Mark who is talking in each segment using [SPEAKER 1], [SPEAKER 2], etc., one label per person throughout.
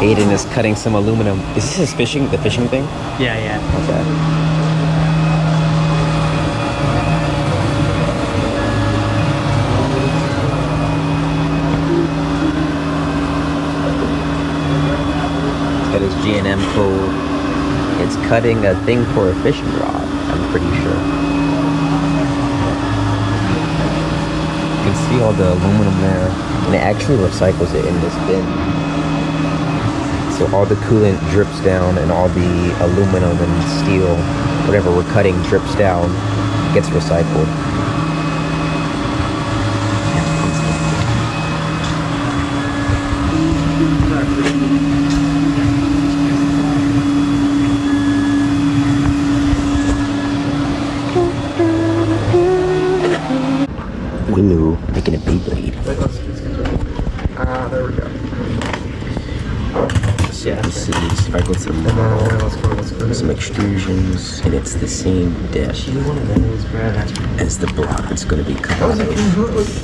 [SPEAKER 1] Aiden is cutting some aluminum. Is this his fishing, the fishing thing?
[SPEAKER 2] Yeah, yeah.
[SPEAKER 1] Okay. Got his G&M code. It's cutting a thing for a fishing rod, I'm pretty sure. You can see all the aluminum there, and it actually recycles it in this bin. So all the coolant drips down, and all the aluminum and steel, whatever we're cutting, drips down, gets recycled. Willow making a Beyblade.
[SPEAKER 3] There we go.
[SPEAKER 1] So this is, if I go to the model, some extrusions, and it's the same depth as the block that's going to be cut out of.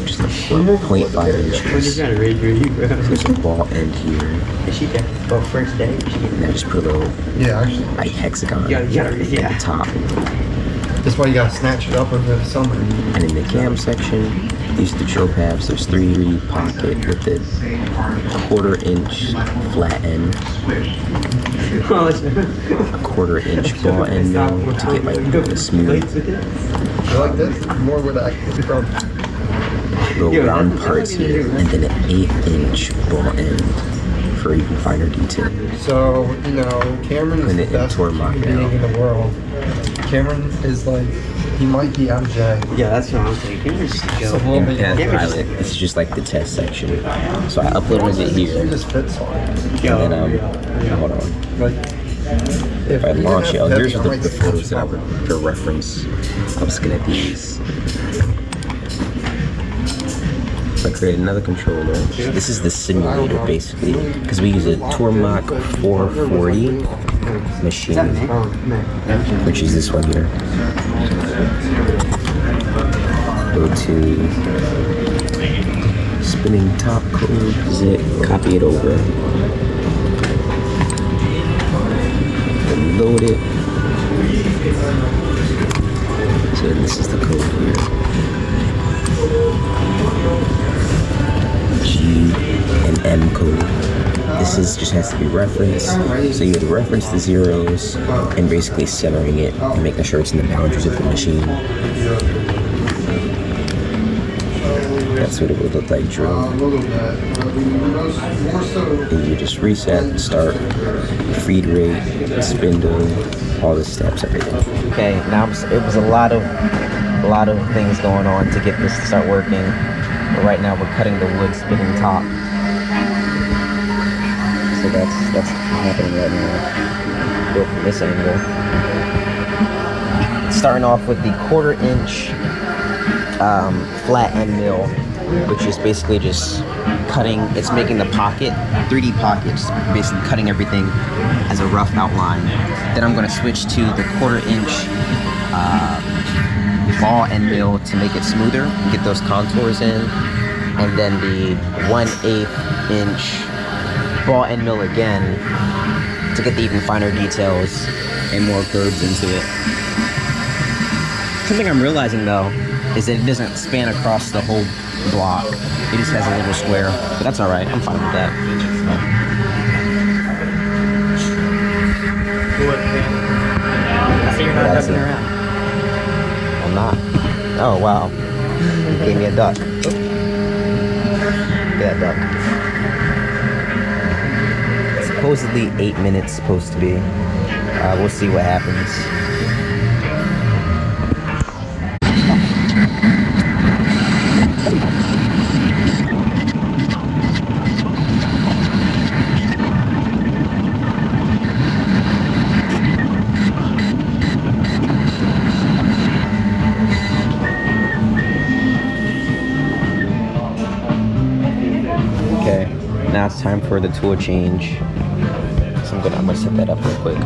[SPEAKER 1] Just like 0.5 inches. There's a ball end here. And I just put a little like hexagon at the top.
[SPEAKER 3] That's why you gotta snatch it up over the summer.
[SPEAKER 1] And in the cam section, these are the drill tabs. There's 3 pocket with the 1/4 inch flat end, a 1/4 inch ball end mill to get like the smooth.
[SPEAKER 3] I like this more with that
[SPEAKER 1] Little round parts here, and then an 1/8 inch ball end for even finer detail.
[SPEAKER 3] So, you know, Cameron is the best being in the world. Cameron is like, he might be MJ.
[SPEAKER 2] Yeah, that's what I'm thinking.
[SPEAKER 1] Pilot. It's just like the test section. So I uploaded it here.
[SPEAKER 3] He just fits on it.
[SPEAKER 1] And then, hold on.
[SPEAKER 3] Like,
[SPEAKER 1] If I launch it, here's the photos that I would, for reference. I was looking at these. So I created another controller. This is the simulator basically, because we use a Tormach 440 machine, which is this one here. Go to spinning top code, zip, copy it over, then load it. So this is the code here. G and M code. This is just has to be referenced. So you would reference the zeros and basically centering it and making sure it's in the boundaries of the machine. That's what it would look like drill. And you just reset, start, feed rate, spindle, all the steps, everything. Okay, now it was a lot of things going on to get this to start working. But right now we're cutting the wood spinning top. So that's happening right now. Go from this angle. Starting off with the 1/4 inch flat end mill, which is basically just cutting, it's making the pocket, 3D pockets, basically cutting everything as a rough outline. Then I'm gonna switch to the 1/4 inch ball end mill to make it smoother and get those contours in. And then the 1/8 inch ball end mill again to get the even finer details and more curves into it. Something I'm realizing though is that it doesn't span across the whole block. It just has a little square, but that's all right. I'm fine with that.
[SPEAKER 2] So you're not ducking around.
[SPEAKER 1] I'm not. Oh wow. You gave me a duck. Look at that duck. Supposedly 8 minutes supposed to be. We'll see what happens. Okay, now it's time for the tool change. So I'm gonna set that up real quick.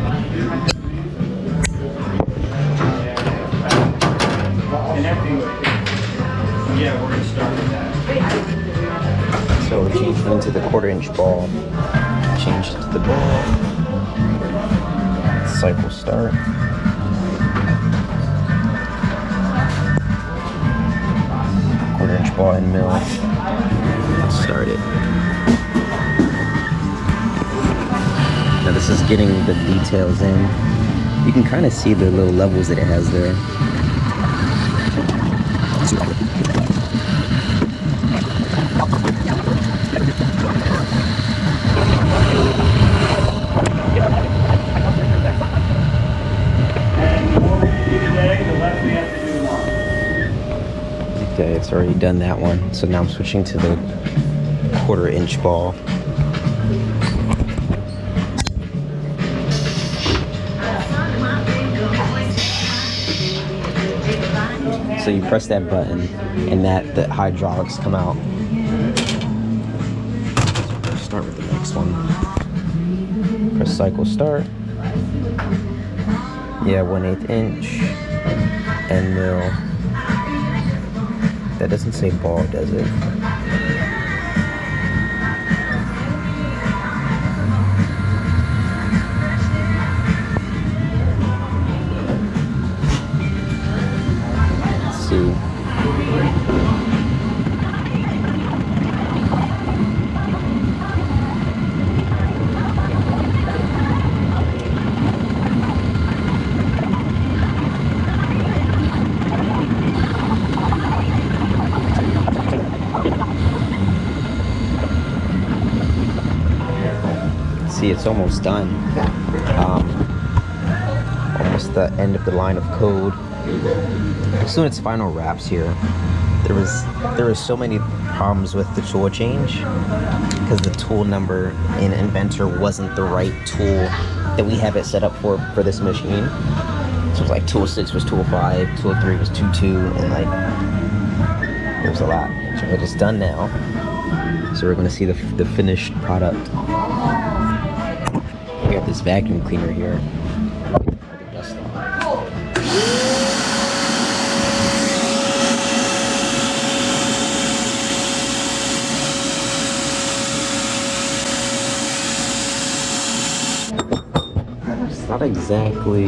[SPEAKER 1] So we're changing into the 1/4 inch ball. change it to the ball. Cycle start. Quarter-inch ball and mill. Let's start it. Now this is getting the details in. You can kind of see the little levels that it has there. Okay, it's already done that one. So now I'm switching to the quarter-inch ball. So you press that button, and the hydraulics come out. So start with the next one. Press cycle start. Yeah, 1/8 inch and mill. That doesn't say ball, does it? Let's see. See, it's almost done. Almost the end of the line of code. It's doing its final wraps here. There was so many problems with the tool change because the tool number in Inventor wasn't the right tool that we have it set up for this machine. So it was like tool 6 was tool 5, tool 3 was 2, and like it was a lot. So it's done now. So we're going to see the finished product. We got this vacuum cleaner here. It's not exactly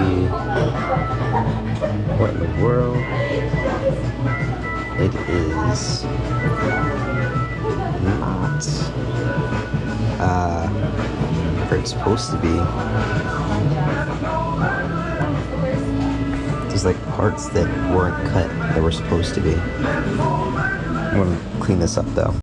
[SPEAKER 1] what in the world it is. Not where it's supposed to be. There's like parts that weren't cut that were supposed to be. I'm gonna clean this up though.